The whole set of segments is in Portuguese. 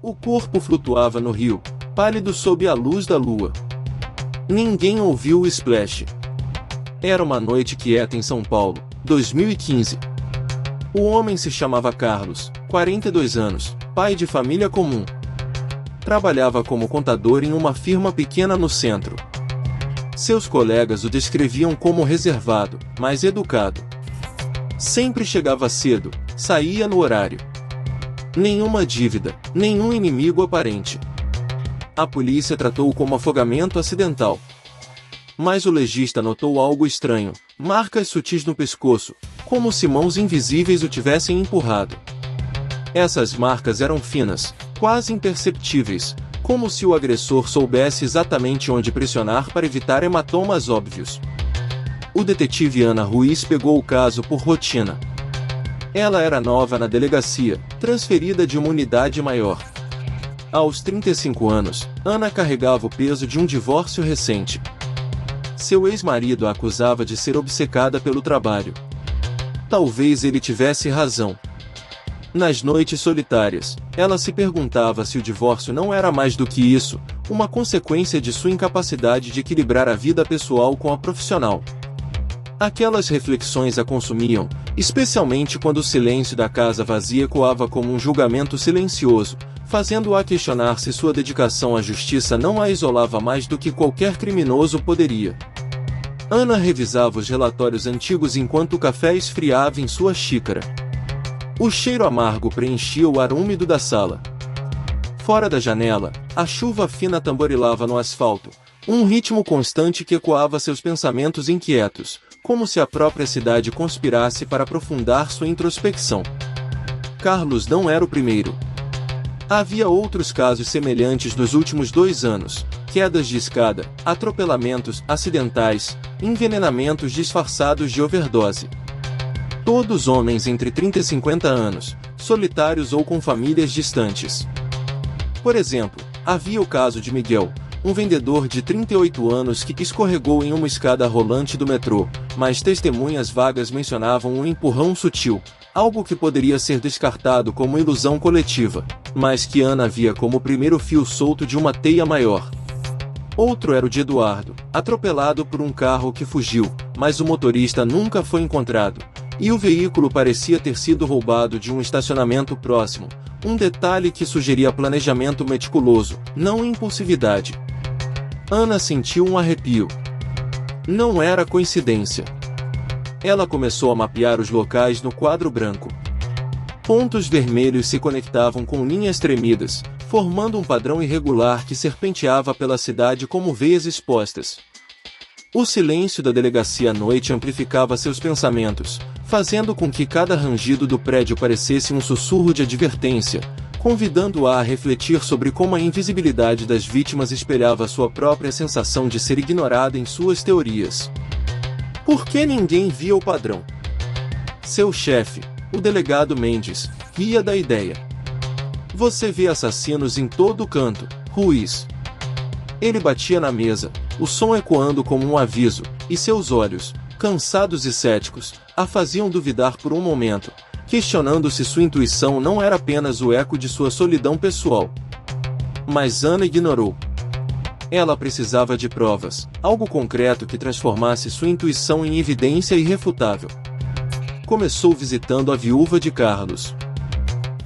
O corpo flutuava no rio, pálido sob a luz da lua. Ninguém ouviu o splash. Era uma noite quieta em São Paulo, 2015. O homem se chamava Carlos, 42 anos, pai de família comum. Trabalhava como contador em uma firma pequena no centro. Seus colegas o descreviam como reservado, mas educado. Sempre chegava cedo, saía no horário. Nenhuma dívida, nenhum inimigo aparente. A polícia tratou-o como afogamento acidental. Mas o legista notou algo estranho, marcas sutis no pescoço, como se mãos invisíveis o tivessem empurrado. Essas marcas eram finas, quase imperceptíveis, como se o agressor soubesse exatamente onde pressionar para evitar hematomas óbvios. O detetive Ana Ruiz pegou o caso por rotina. Ela era nova na delegacia, transferida de uma unidade maior. Aos 35 anos, Ana carregava o peso de um divórcio recente. Seu ex-marido a acusava de ser obcecada pelo trabalho. Talvez ele tivesse razão. Nas noites solitárias, ela se perguntava se o divórcio não era mais do que isso, uma consequência de sua incapacidade de equilibrar a vida pessoal com a profissional. Aquelas reflexões a consumiam, especialmente quando o silêncio da casa vazia ecoava como um julgamento silencioso, fazendo-a questionar se sua dedicação à justiça não a isolava mais do que qualquer criminoso poderia. Ana revisava os relatórios antigos enquanto o café esfriava em sua xícara. O cheiro amargo preenchia o ar úmido da sala. Fora da janela, a chuva fina tamborilava no asfalto, um ritmo constante que ecoava seus pensamentos inquietos, como se a própria cidade conspirasse para aprofundar sua introspecção. Carlos não era o primeiro. Havia outros casos semelhantes nos últimos 2 anos, quedas de escada, atropelamentos acidentais, envenenamentos disfarçados de overdose. Todos homens entre 30 e 50 anos, solitários ou com famílias distantes. Por exemplo, havia o caso de Miguel, um vendedor de 38 anos que escorregou em uma escada rolante do metrô, mas testemunhas vagas mencionavam um empurrão sutil, algo que poderia ser descartado como ilusão coletiva, mas que Ana via como o primeiro fio solto de uma teia maior. Outro era o de Eduardo, atropelado por um carro que fugiu, mas o motorista nunca foi encontrado, e o veículo parecia ter sido roubado de um estacionamento próximo, um detalhe que sugeria planejamento meticuloso, não impulsividade. Ana sentiu um arrepio. Não era coincidência. Ela começou a mapear os locais no quadro branco. Pontos vermelhos se conectavam com linhas tremidas, formando um padrão irregular que serpenteava pela cidade como veias expostas. O silêncio da delegacia à noite amplificava seus pensamentos, fazendo com que cada rangido do prédio parecesse um sussurro de advertência, convidando-a a refletir sobre como a invisibilidade das vítimas espelhava sua própria sensação de ser ignorada em suas teorias. Por que ninguém via o padrão? Seu chefe, o delegado Mendes, ria da ideia. Você vê assassinos em todo canto, Ruiz. Ele batia na mesa, o som ecoando como um aviso, e seus olhos, cansados e céticos, a faziam duvidar por um momento, questionando se sua intuição não era apenas o eco de sua solidão pessoal. Mas Ana ignorou. Ela precisava de provas, algo concreto que transformasse sua intuição em evidência irrefutável. Começou visitando a viúva de Carlos.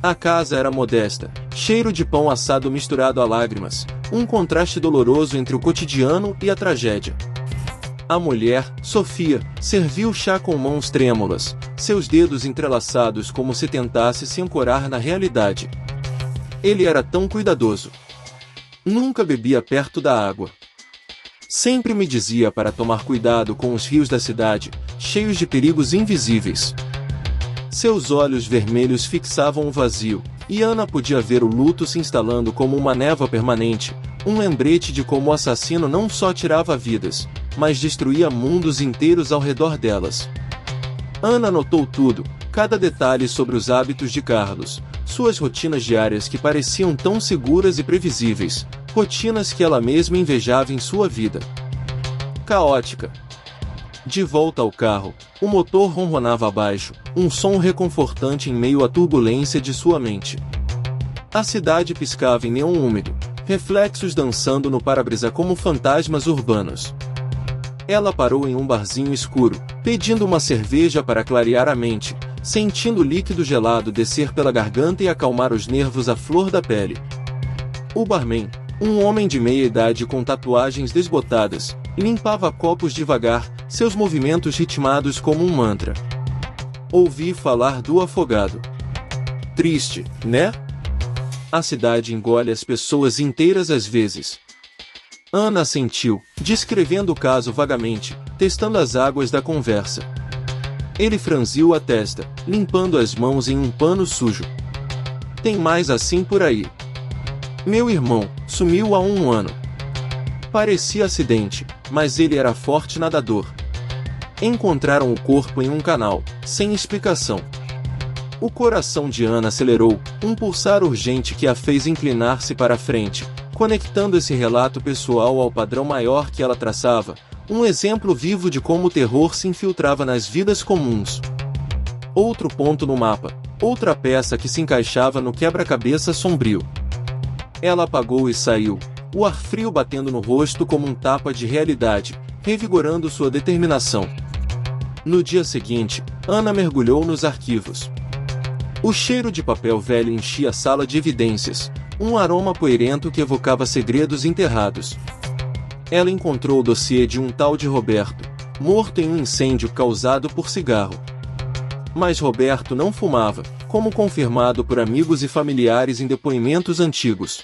A casa era modesta, cheiro de pão assado misturado a lágrimas, um contraste doloroso entre o cotidiano e a tragédia. A mulher, Sofia, serviu chá com mãos trêmulas, seus dedos entrelaçados como se tentasse se ancorar na realidade. Ele era tão cuidadoso. Nunca bebia perto da água. Sempre me dizia para tomar cuidado com os rios da cidade, cheios de perigos invisíveis. Seus olhos vermelhos fixavam o vazio, e Ana podia ver o luto se instalando como uma névoa permanente, um lembrete de como o assassino não só tirava vidas, mas destruía mundos inteiros ao redor delas. Ana notou tudo, cada detalhe sobre os hábitos de Carlos, suas rotinas diárias que pareciam tão seguras e previsíveis, rotinas que ela mesma invejava em sua vida. Caótica. De volta ao carro, o motor ronronava abaixo, um som reconfortante em meio à turbulência de sua mente. A cidade piscava em neon úmido, reflexos dançando no para-brisa como fantasmas urbanos. Ela parou em um barzinho escuro, pedindo uma cerveja para clarear a mente, sentindo o líquido gelado descer pela garganta e acalmar os nervos à flor da pele. O barman, um homem de meia idade com tatuagens desbotadas, limpava copos devagar, seus movimentos ritmados como um mantra. Ouvi falar do afogado. Triste, né? A cidade engole as pessoas inteiras às vezes. Ana assentiu, descrevendo o caso vagamente, testando as águas da conversa. Ele franziu a testa, limpando as mãos em um pano sujo. Tem mais assim por aí. Meu irmão sumiu há 1 ano. Parecia acidente, mas ele era forte nadador. Encontraram o corpo em um canal, sem explicação. O coração de Ana acelerou, um pulsar urgente que a fez inclinar-se para a frente, conectando esse relato pessoal ao padrão maior que ela traçava, um exemplo vivo de como o terror se infiltrava nas vidas comuns. Outro ponto no mapa, outra peça que se encaixava no quebra-cabeça sombrio. Ela apagou e saiu, o ar frio batendo no rosto como um tapa de realidade, revigorando sua determinação. No dia seguinte, Ana mergulhou nos arquivos. O cheiro de papel velho enchia a sala de evidências, um aroma poeirento que evocava segredos enterrados. Ela encontrou o dossiê de um tal de Roberto, morto em um incêndio causado por cigarro. Mas Roberto não fumava, como confirmado por amigos e familiares em depoimentos antigos.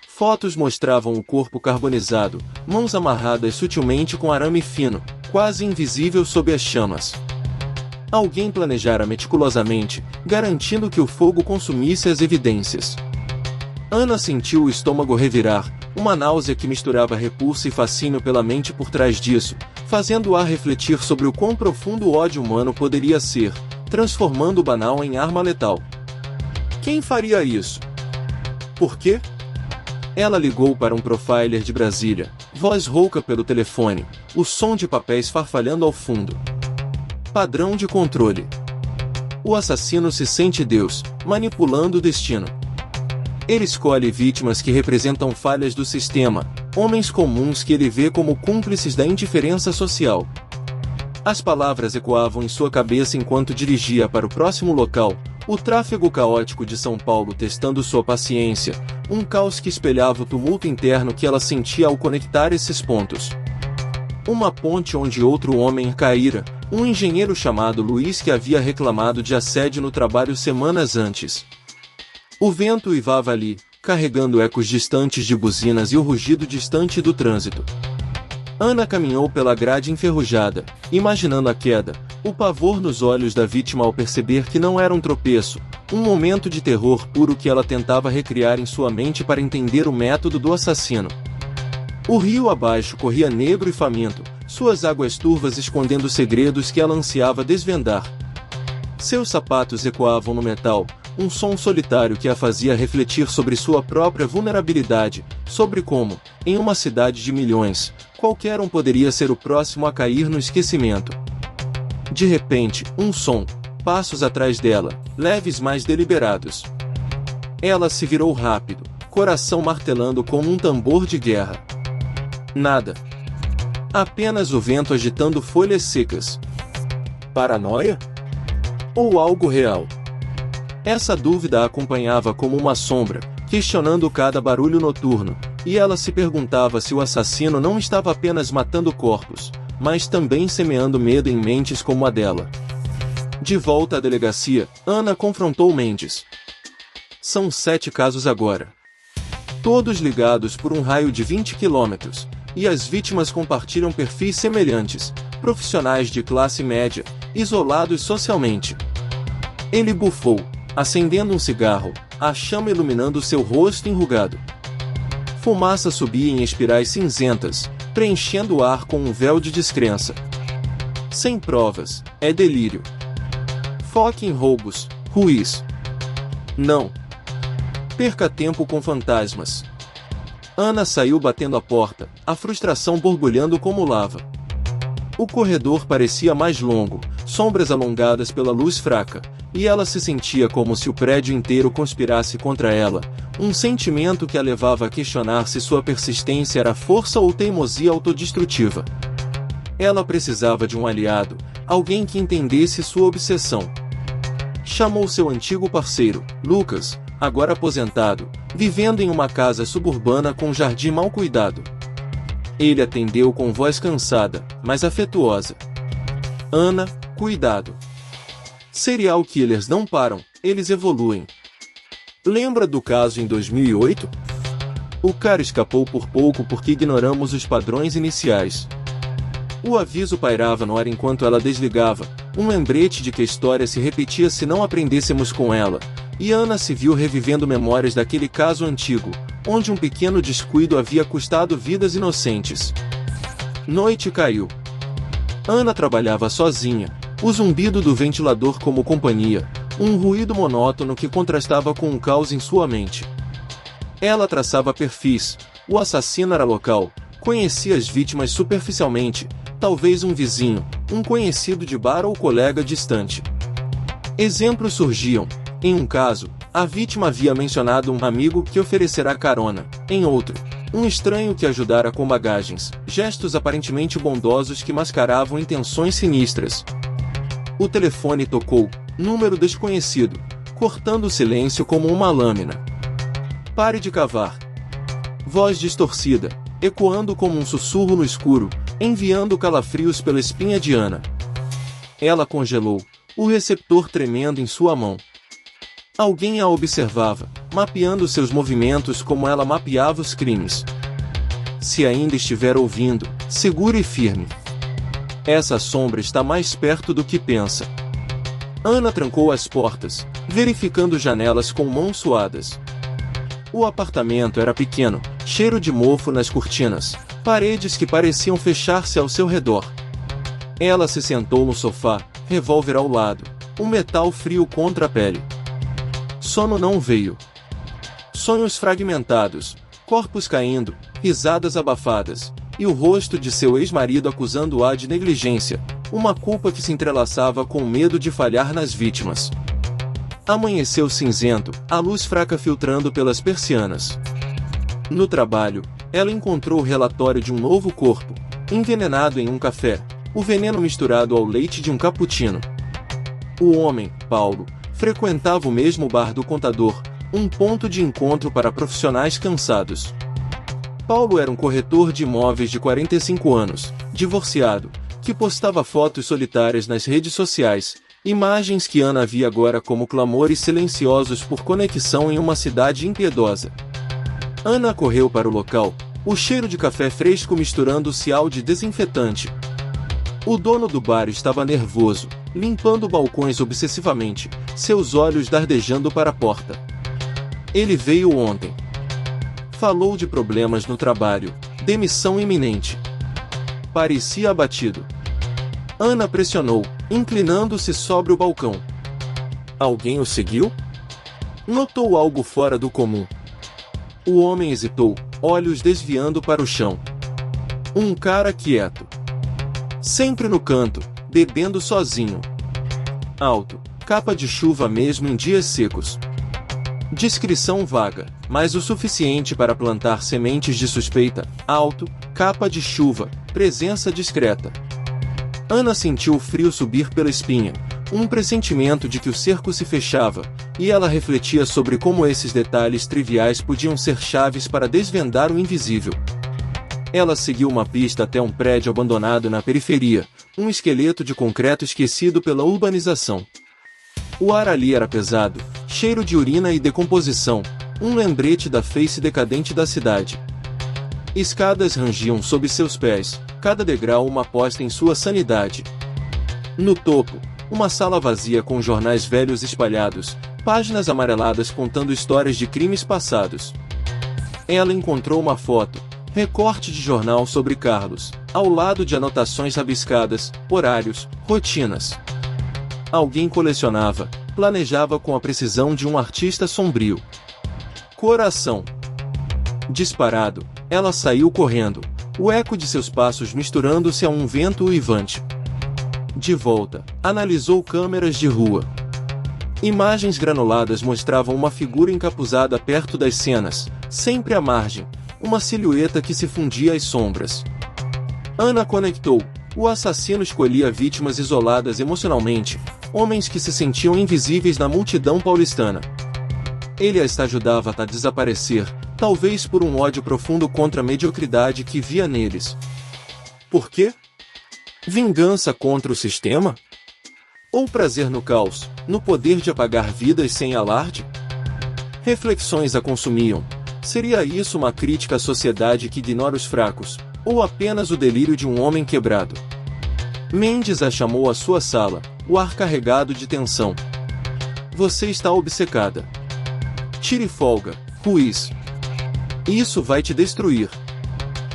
Fotos mostravam o corpo carbonizado, mãos amarradas sutilmente com arame fino, quase invisível sob as chamas. Alguém planejara meticulosamente, garantindo que o fogo consumisse as evidências. Ana sentiu o estômago revirar, uma náusea que misturava repulsa e fascínio pela mente por trás disso, fazendo-a refletir sobre o quão profundo o ódio humano poderia ser, transformando o banal em arma letal. Quem faria isso? Por quê? Ela ligou para um profiler de Brasília, voz rouca pelo telefone, o som de papéis farfalhando ao fundo. Padrão de controle. O assassino se sente Deus, manipulando o destino. Ele escolhe vítimas que representam falhas do sistema, homens comuns que ele vê como cúmplices da indiferença social. As palavras ecoavam em sua cabeça enquanto dirigia para o próximo local, o tráfego caótico de São Paulo testando sua paciência, um caos que espelhava o tumulto interno que ela sentia ao conectar esses pontos. Uma ponte onde outro homem caíra, um engenheiro chamado Luiz que havia reclamado de assédio no trabalho semanas antes. O vento uivava ali, carregando ecos distantes de buzinas e o rugido distante do trânsito. Ana caminhou pela grade enferrujada, imaginando a queda, o pavor nos olhos da vítima ao perceber que não era um tropeço, um momento de terror puro que ela tentava recriar em sua mente para entender o método do assassino. O rio abaixo corria negro e faminto, suas águas turvas escondendo segredos que ela ansiava desvendar. Seus sapatos ecoavam no metal, um som solitário que a fazia refletir sobre sua própria vulnerabilidade, sobre como, em uma cidade de milhões, qualquer um poderia ser o próximo a cair no esquecimento. De repente, um som, passos atrás dela, leves mais deliberados. Ela se virou rápido, coração martelando como um tambor de guerra. Nada. Apenas o vento agitando folhas secas. Paranoia? Ou algo real? Essa dúvida a acompanhava como uma sombra, questionando cada barulho noturno, e ela se perguntava se o assassino não estava apenas matando corpos, mas também semeando medo em mentes como a dela. De volta à delegacia, Ana confrontou Mendes. São 7 casos agora. Todos ligados por um raio de 20 quilômetros, e as vítimas compartilham perfis semelhantes, profissionais de classe média, isolados socialmente. Ele bufou, acendendo um cigarro, a chama iluminando seu rosto enrugado. Fumaça subia em espirais cinzentas, preenchendo o ar com um véu de descrença. Sem provas, é delírio. Foque em roubos, Ruiz. Não. Perca tempo com fantasmas. Ana saiu batendo a porta, a frustração borbulhando como lava. O corredor parecia mais longo, sombras alongadas pela luz fraca, e ela se sentia como se o prédio inteiro conspirasse contra ela, um sentimento que a levava a questionar se sua persistência era força ou teimosia autodestrutiva. Ela precisava de um aliado, alguém que entendesse sua obsessão. Chamou seu antigo parceiro, Lucas, agora aposentado, vivendo em uma casa suburbana com um jardim mal cuidado. Ele atendeu com voz cansada, mas afetuosa. Ana, cuidado. Serial killers não param, eles evoluem. Lembra do caso em 2008? O cara escapou por pouco porque ignoramos os padrões iniciais. O aviso pairava no ar enquanto ela desligava, um lembrete de que a história se repetia se não aprendêssemos com ela, e Ana se viu revivendo memórias daquele caso antigo, onde um pequeno descuido havia custado vidas inocentes. Noite caiu. Ana trabalhava sozinha, o zumbido do ventilador como companhia, um ruído monótono que contrastava com um caos em sua mente. Ela traçava perfis, o assassino era local, conhecia as vítimas superficialmente, talvez um vizinho, um conhecido de bar ou colega distante. Exemplos surgiam. Em um caso, a vítima havia mencionado um amigo que oferecerá carona, em outro, um estranho que ajudara com bagagens, gestos aparentemente bondosos que mascaravam intenções sinistras. O telefone tocou, número desconhecido, cortando o silêncio como uma lâmina. Pare de cavar. Voz distorcida, ecoando como um sussurro no escuro, enviando calafrios pela espinha de Ana. Ela congelou, o receptor tremendo em sua mão. Alguém a observava, mapeando seus movimentos como ela mapeava os crimes. Se ainda estiver ouvindo, segure e firme. Essa sombra está mais perto do que pensa. Ana trancou as portas, verificando janelas com mãos suadas. O apartamento era pequeno, cheiro de mofo nas cortinas, paredes que pareciam fechar-se ao seu redor. Ela se sentou no sofá, revólver ao lado, um metal frio contra a pele. Sono não veio. Sonhos fragmentados, corpos caindo, risadas abafadas, e o rosto de seu ex-marido acusando-a de negligência, uma culpa que se entrelaçava com o medo de falhar nas vítimas. Amanheceu cinzento, a luz fraca filtrando pelas persianas. No trabalho, ela encontrou o relatório de um novo corpo, envenenado em um café, o veneno misturado ao leite de um cappuccino. O homem, Paulo, frequentava o mesmo bar do contador, um ponto de encontro para profissionais cansados. Paulo era um corretor de imóveis de 45 anos, divorciado, que postava fotos solitárias nas redes sociais, imagens que Ana via agora como clamores silenciosos por conexão em uma cidade impiedosa. Ana correu para o local, o cheiro de café fresco misturando-se ao de desinfetante. O dono do bar estava nervoso, limpando balcões obsessivamente, seus olhos dardejando para a porta. Ele veio ontem. Falou de problemas no trabalho, demissão iminente. Parecia abatido. Ana pressionou, inclinando-se sobre o balcão. Alguém o seguiu? Notou algo fora do comum. O homem hesitou, olhos desviando para o chão. Um cara quieto. Sempre no canto, bebendo sozinho. Alto, capa de chuva mesmo em dias secos. Descrição vaga, mas o suficiente para plantar sementes de suspeita. Alto, capa de chuva, presença discreta. Ana sentiu o frio subir pela espinha, um pressentimento de que o cerco se fechava, e ela refletia sobre como esses detalhes triviais podiam ser chaves para desvendar o invisível. Ela seguiu uma pista até um prédio abandonado na periferia, um esqueleto de concreto esquecido pela urbanização. O ar ali era pesado, cheiro de urina e decomposição, um lembrete da face decadente da cidade. Escadas rangiam sob seus pés, cada degrau uma aposta em sua sanidade. No topo, uma sala vazia com jornais velhos espalhados, páginas amareladas contando histórias de crimes passados. Ela encontrou uma foto, recorte de jornal sobre Carlos, ao lado de anotações rabiscadas, horários, rotinas. Alguém colecionava, planejava com a precisão de um artista sombrio. Coração. Disparado, ela saiu correndo, o eco de seus passos misturando-se a um vento uivante. De volta, analisou câmeras de rua. Imagens granuladas mostravam uma figura encapuzada perto das cenas, sempre à margem, uma silhueta que se fundia às sombras. Ana conectou. O assassino escolhia vítimas isoladas emocionalmente, homens que se sentiam invisíveis na multidão paulistana. Ele as ajudava a desaparecer, talvez por um ódio profundo contra a mediocridade que via neles. Por quê? Vingança contra o sistema? Ou prazer no caos, no poder de apagar vidas sem alarde? Reflexões a consumiam. Seria isso uma crítica à sociedade que ignora os fracos, ou apenas o delírio de um homem quebrado? Mendes a chamou à sua sala, o ar carregado de tensão. Você está obcecada. Tire folga, Ruiz. Isso vai te destruir.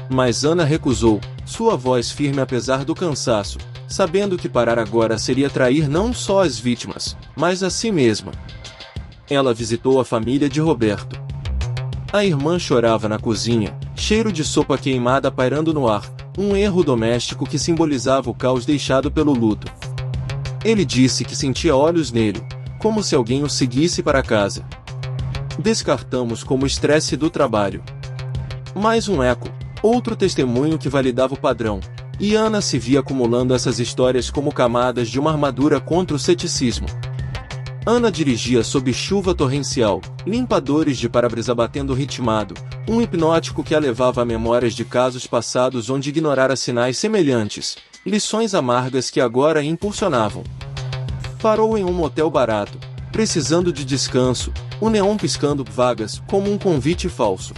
Mas Ana recusou, sua voz firme apesar do cansaço, sabendo que parar agora seria trair não só as vítimas, mas a si mesma. Ela visitou a família de Roberto. A irmã chorava na cozinha, cheiro de sopa queimada pairando no ar, um erro doméstico que simbolizava o caos deixado pelo luto. Ele disse que sentia olhos nele, como se alguém o seguisse para casa. Descartamos como estresse do trabalho. Mais um eco, outro testemunho que validava o padrão, e Ana se via acumulando essas histórias como camadas de uma armadura contra o ceticismo. Ana dirigia sob chuva torrencial, limpadores de para-brisa batendo ritmado, um hipnótico que a levava a memórias de casos passados onde ignorara sinais semelhantes, lições amargas que agora a impulsionavam. Parou em um motel barato, precisando de descanso, o neon piscando vagas como um convite falso.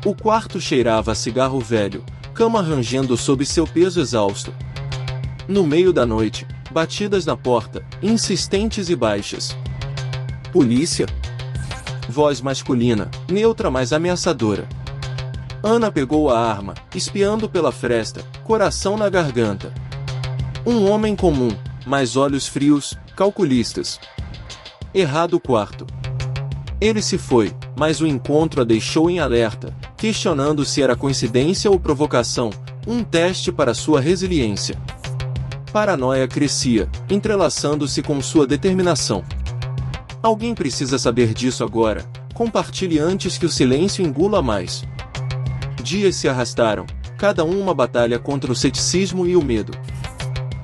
O quarto cheirava a cigarro velho, cama rangendo sob seu peso exausto. No meio da noite, batidas na porta, insistentes e baixas. Polícia? Voz masculina, neutra mas ameaçadora. Ana pegou a arma, espiando pela fresta, coração na garganta. Um homem comum, mas olhos frios, calculistas. Errado o quarto. Ele se foi, mas o encontro a deixou em alerta, questionando se era coincidência ou provocação, um teste para sua resiliência. Paranoia crescia, entrelaçando-se com sua determinação. Alguém precisa saber disso agora, compartilhe antes que o silêncio engula mais. Dias se arrastaram, cada um uma batalha contra o ceticismo e o medo.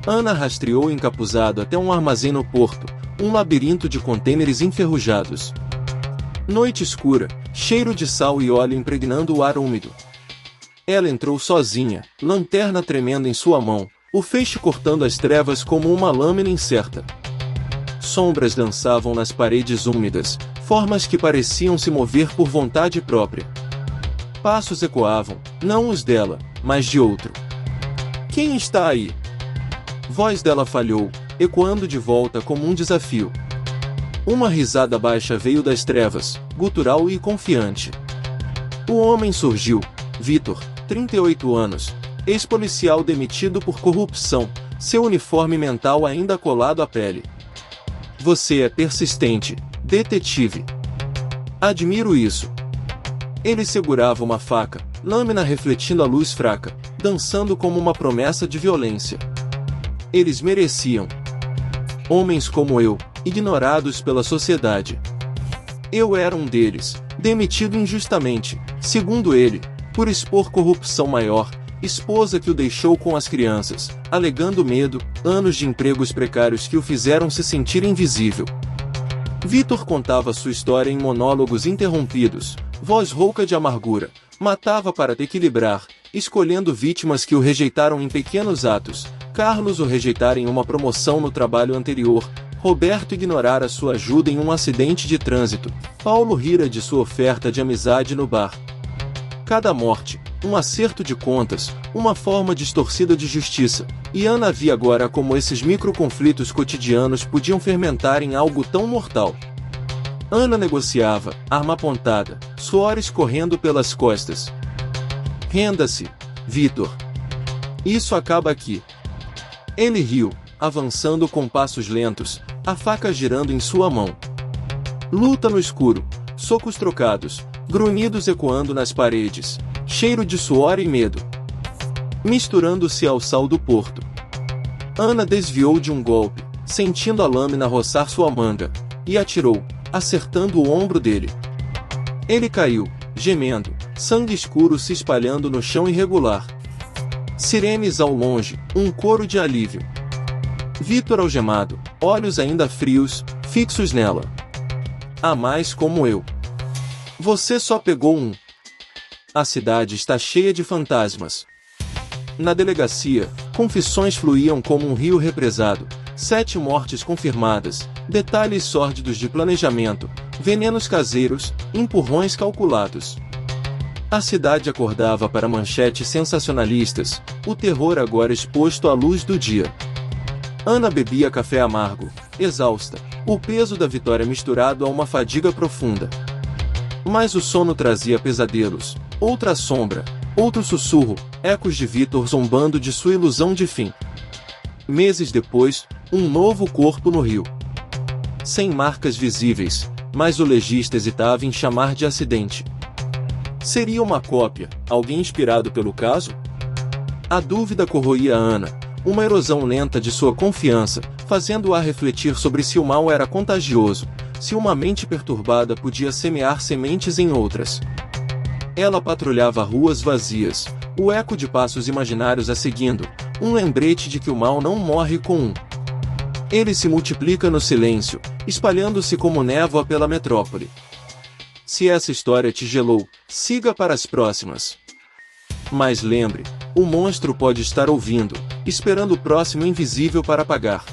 Ana rastreou encapuzado até um armazém no porto, um labirinto de contêineres enferrujados. Noite escura, cheiro de sal e óleo impregnando o ar úmido. Ela entrou sozinha, lanterna tremendo em sua mão, o feixe cortando as trevas como uma lâmina incerta. Sombras dançavam nas paredes úmidas, formas que pareciam se mover por vontade própria. Passos ecoavam, não os dela, mas de outro. Quem está aí? Voz dela falhou, ecoando de volta como um desafio. Uma risada baixa veio das trevas, gutural e confiante. O homem surgiu, Vitor, 38 anos, ex-policial demitido por corrupção, seu uniforme mental ainda colado à pele. Você é persistente, detetive. Admiro isso. Ele segurava uma faca, lâmina refletindo a luz fraca, dançando como uma promessa de violência. Eles mereciam. Homens como eu, ignorados pela sociedade. Eu era um deles, demitido injustamente, segundo ele, por expor corrupção maior, esposa que o deixou com as crianças, alegando medo, anos de empregos precários que o fizeram se sentir invisível. Vitor contava sua história em monólogos interrompidos, voz rouca de amargura, matava para equilibrar, escolhendo vítimas que o rejeitaram em pequenos atos, Carlos o rejeitara em uma promoção no trabalho anterior, Roberto ignorara sua ajuda em um acidente de trânsito, Paulo rira de sua oferta de amizade no bar. Cada morte, um acerto de contas, uma forma distorcida de justiça, e Ana via agora como esses microconflitos cotidianos podiam fermentar em algo tão mortal. Ana negociava, arma apontada, suores correndo pelas costas. Renda-se, Vitor. Isso acaba aqui. Ele riu, avançando com passos lentos, a faca girando em sua mão. Luta no escuro, socos trocados, grunhidos ecoando nas paredes, cheiro de suor e medo, misturando-se ao sal do porto. Ana desviou de um golpe, sentindo a lâmina roçar sua manga, e atirou, acertando o ombro dele. Ele caiu, gemendo, sangue escuro se espalhando no chão irregular. Sirenes ao longe, um coro de alívio. Vitor algemado, olhos ainda frios, fixos nela. Há mais como eu. Você só pegou um. A cidade está cheia de fantasmas. Na delegacia, confissões fluíam como um rio represado, 7 mortes confirmadas, detalhes sórdidos de planejamento, venenos caseiros, empurrões calculados. A cidade acordava para manchetes sensacionalistas, o terror agora exposto à luz do dia. Ana bebia café amargo, exausta, o peso da vitória misturado a uma fadiga profunda. Mas o sono trazia pesadelos, outra sombra, outro sussurro, ecos de Vitor zombando de sua ilusão de fim. Meses depois, um novo corpo no rio. Sem marcas visíveis, mas o legista hesitava em chamar de acidente. Seria uma cópia, alguém inspirado pelo caso? A dúvida corroía Ana, uma erosão lenta de sua confiança, fazendo-a refletir sobre se o mal era contagioso, se uma mente perturbada podia semear sementes em outras. Ela patrulhava ruas vazias, o eco de passos imaginários a seguindo, um lembrete de que o mal não morre com um. Ele se multiplica no silêncio, espalhando-se como névoa pela metrópole. Se essa história te gelou, siga para as próximas. Mas lembre, o monstro pode estar ouvindo, esperando o próximo invisível para apagar.